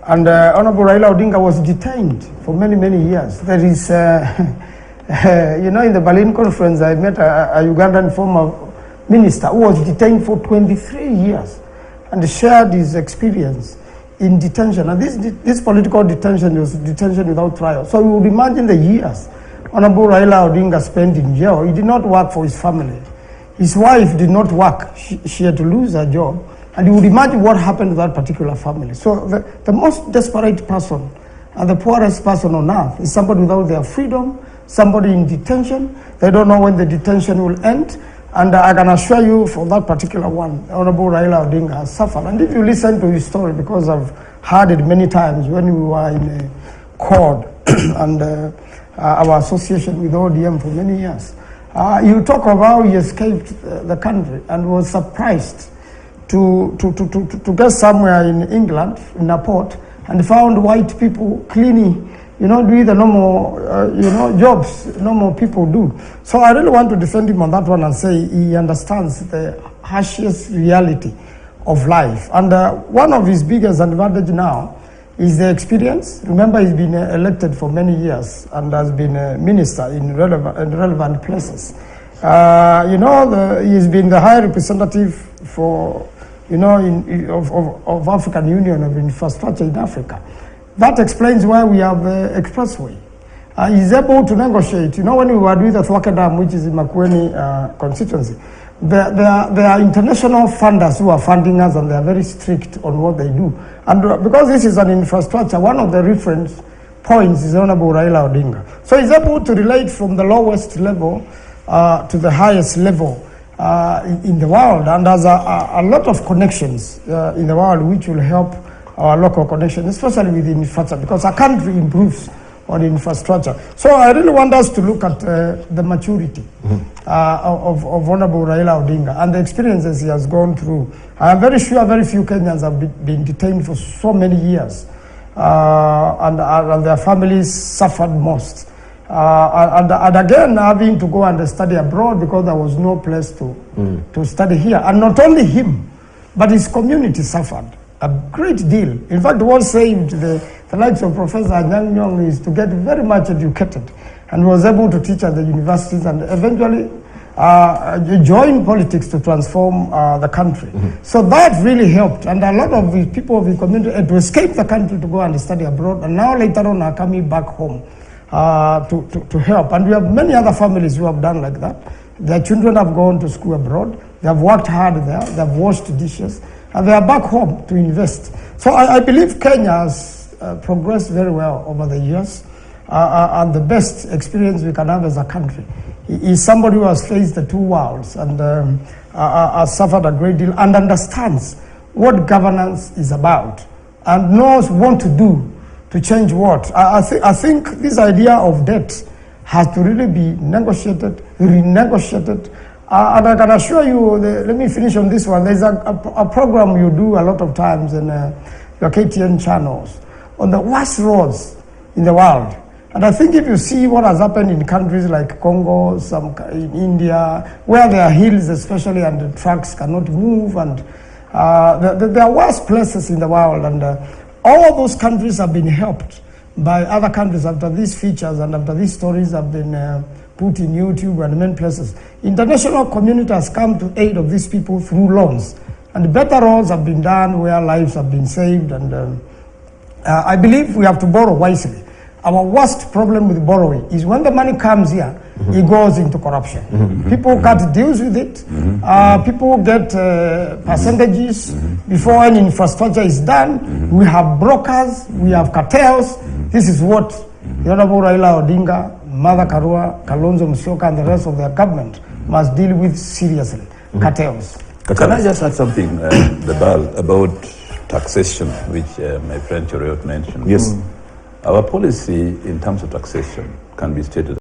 And Honorable Raila Odinga was detained for many, many years. There is, you know, in the Berlin conference, I met a Ugandan former minister who was detained for 23 years and shared his experience in detention. And this political detention was detention without trial. So you would imagine the years Honorable Raila Odinga spent in jail. He did not work for his family. His wife did not work. She had to lose her job. And you would imagine what happened to that particular family. So the most desperate person and the poorest person on earth is somebody without their freedom, somebody in detention. They don't know when the detention will end. And I can assure you for that particular one, Honorable Raila Odinga has suffered. And if you listen to his story, because I've heard it many times when we were in a court and our association with ODM for many years, you talk of how he escaped the country and was surprised to get somewhere in England, in a port, and found white people cleaning, you know, doing the normal, you know, jobs normal people do. So I really want to defend him on that one and say he understands the harshest reality of life. And one of his biggest advantage now is the experience. Remember, he's been elected for many years and has been a minister in relevant places. You know, he's been the high representative for, you know, of African Union of Infrastructure in Africa. That explains why we have the expressway. He's able to negotiate. You know, when we were doing the Thwake Dam, which is in Makueni constituency, there are international funders who are funding us, and they are very strict on what they do. And because this is an infrastructure, one of the reference points is Honorable Raila Odinga. So he's able to relate from the lowest level to the highest level in the world, and has a lot of connections in the world which will help our local connections, especially with infrastructure, because our country improves on infrastructure. So I really want us to look at the maturity of Honorable Raila Odinga and the experiences he has gone through. I am very sure very few Kenyans have been detained for so many years, and their families suffered most. And again, having to go and study abroad because there was no place to study here. And not only him, but his community suffered a great deal. In fact, what saved the likes of Professor Anyang' Nyong'o is to get very much educated and was able to teach at the universities and eventually join politics to transform the country. So that really helped. And a lot of the people of the community had to escape the country to go and study abroad. And now later on are coming back home to help. And we have many other families who have done like that. Their children have gone to school abroad. They have worked hard there. They have washed dishes. And they are back home to invest. So I believe Kenya has progressed very well over the years. And the best experience we can have as a country is somebody who has faced the two worlds and has suffered a great deal and understands what governance is about and knows what to do to change what. I think this idea of debt has to really be negotiated, renegotiated. And I can assure you, let me finish on this one. There's a program you do a lot of times in your KTN channels on the worst roads in the world. And I think if you see what has happened in countries like Congo, in India, where there are hills especially and the trucks cannot move, and there are worse places in the world. And all those countries have been helped by other countries after these features and after these stories have been put in YouTube and many places. International community has come to aid of these people through loans. And better roads have been done where lives have been saved. And I believe we have to borrow wisely. Our worst problem with borrowing is when the money comes here, it goes into corruption. People cut deals with it. People get percentages before any infrastructure is done. We have brokers, we have cartels. This is what the Honorable Raila Odinga, Martha Karua, Kalonzo Musyoka, and the rest of their government must deal with seriously. Cartels. Can I just add something, about taxation, which my friend Choroyot mentioned? Yes. Our policy in terms of taxation can be stated